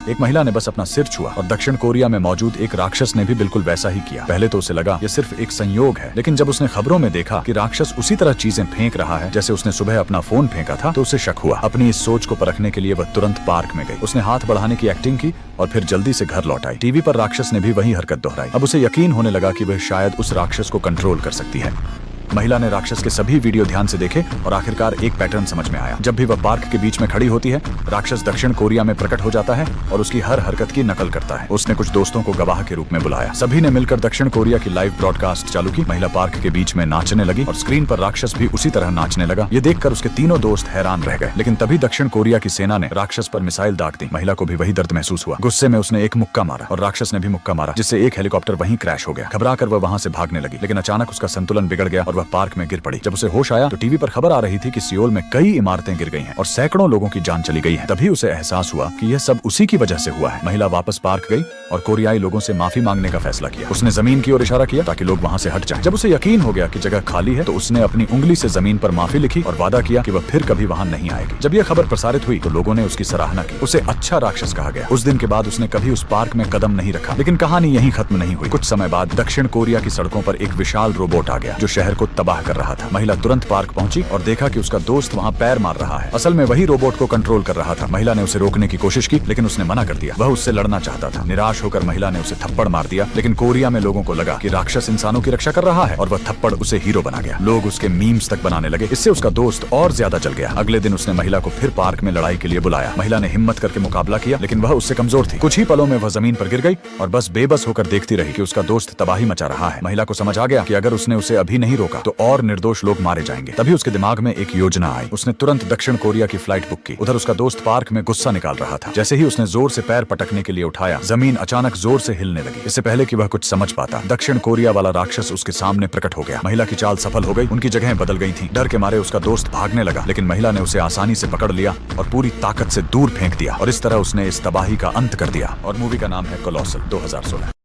एक महिला ने बस अपना सिर छुआ और दक्षिण कोरिया में मौजूद एक राक्षस ने भी बिल्कुल वैसा ही किया। पहले तो उसे लगा ये सिर्फ एक संयोग है, लेकिन जब उसने खबरों में देखा कि राक्षस उसी तरह चीजें फेंक रहा है जैसे उसने सुबह अपना फोन फेंका था, तो उसे शक हुआ। अपनी इस सोच को परखने के लिए वह तुरंत पार्क में गई। उसने हाथ बढ़ाने की एक्टिंग की और फिर जल्दी से घर लौट आई। टीवी पर राक्षस ने भी वही हरकत दोहराई। अब उसे यकीन होने लगा कि वह शायद उस राक्षस को कंट्रोल कर सकती है। महिला ने राक्षस के सभी वीडियो ध्यान से देखे और आखिरकार एक पैटर्न समझ में आया। जब भी वह पार्क के बीच में खड़ी होती है, राक्षस दक्षिण कोरिया में प्रकट हो जाता है और उसकी हर हरकत की नकल करता है। उसने कुछ दोस्तों को गवाह के रूप में बुलाया। सभी ने मिलकर दक्षिण कोरिया की लाइव ब्रॉडकास्ट चालू की। महिला पार्क के बीच में नाचने लगी और स्क्रीन पर राक्षस भी उसी तरह नाचने लगा। ये देखकर उसके तीनों दोस्त हैरान रह गए। लेकिन तभी दक्षिण कोरिया की सेना ने राक्षस पर मिसाइल दाग दी। महिला को भी वही दर्द महसूस हुआ। गुस्से में उसने एक मुक्का मारा और राक्षस ने भी मुक्का मारा, जिससे एक हेलीकॉप्टर वहीं क्रैश हो गया। घबराकर वह वहां से भागने लगी, लेकिन अचानक उसका संतुलन बिगड़ गया और वह पार्क में गिर पड़ी। जब उसे होश आया तो टीवी पर खबर आ रही थी कि सियोल में कई इमारतें गिर गई हैं और सैकड़ों लोगों की जान चली गई है। तभी उसे एहसास हुआ कि यह सब उसी की वजह से हुआ है। महिला वापस पार्क गई और कोरियाई लोगों से माफी मांगने का फैसला किया। उसने जमीन की ओर इशारा किया ताकि लोग वहां से हट जाएं। जब उसे यकीन हो गया कि जगह खाली है, तो उसने अपनी उंगली से जमीन पर माफी लिखी और वादा किया कि वह फिर कभी वहां नहीं आएगी। जब यह खबर प्रसारित हुई तो लोगों ने उसकी सराहना की। उसे अच्छा राक्षस कहा गया। उस दिन के बाद उसने कभी उस पार्क में कदम नहीं रखा। लेकिन कहानी यहीं खत्म नहीं हुई। कुछ समय बाद दक्षिण कोरिया की सड़कों पर एक विशाल रोबोट आ गया जो शहर को तबाह कर रहा था। महिला तुरंत पार्क पहुंची और देखा कि उसका दोस्त वहां पैर मार रहा है। असल में वही रोबोट को कंट्रोल कर रहा था। महिला ने उसे रोकने की कोशिश की, लेकिन उसने मना कर दिया। वह उससे लड़ना चाहता था। निराश होकर महिला ने उसे थप्पड़ मार दिया, लेकिन कोरिया में लोगों को लगा कि राक्षस इंसानों की रक्षा कर रहा है और वह थप्पड़ उसे हीरो बना गया। लोग उसके मीम्स तक बनाने लगे। इससे उसका दोस्त और ज्यादा जल गया। अगले दिन उसने महिला को फिर पार्क में लड़ाई के लिए बुलाया। महिला ने हिम्मत करके मुकाबला किया, लेकिन वह उससे कमजोर थी। कुछ ही पलों में वह जमीन पर गिर गई और बस बेबस होकर देखती रही कि उसका दोस्त तबाही मचा रहा है। महिला को समझ आ गया कि अगर उसने उसे अभी नहीं रोका तो और निर्दोष लोग मारे जाएंगे। तभी उसके दिमाग में एक योजना आई। उसने तुरंत दक्षिण कोरिया की फ्लाइट बुक की। उधर उसका दोस्त पार्क में गुस्सा निकाल रहा था। जैसे ही उसने जोर से पैर पटकने के लिए उठाया, जमीन अचानक जोर से हिलने लगी। इससे पहले कि वह कुछ समझ पाता, दक्षिण कोरिया वाला राक्षस उसके सामने प्रकट हो गया। महिला की चाल सफल हो गई। उनकी जगहें बदल गई थीं। डर के मारे उसका दोस्त भागने लगा, लेकिन महिला ने उसे आसानी से पकड़ लिया और पूरी ताकत से दूर फेंक दिया। और इस तरह उसने इस तबाही का अंत कर दिया। और मूवी का नाम है कोलोसल 2016।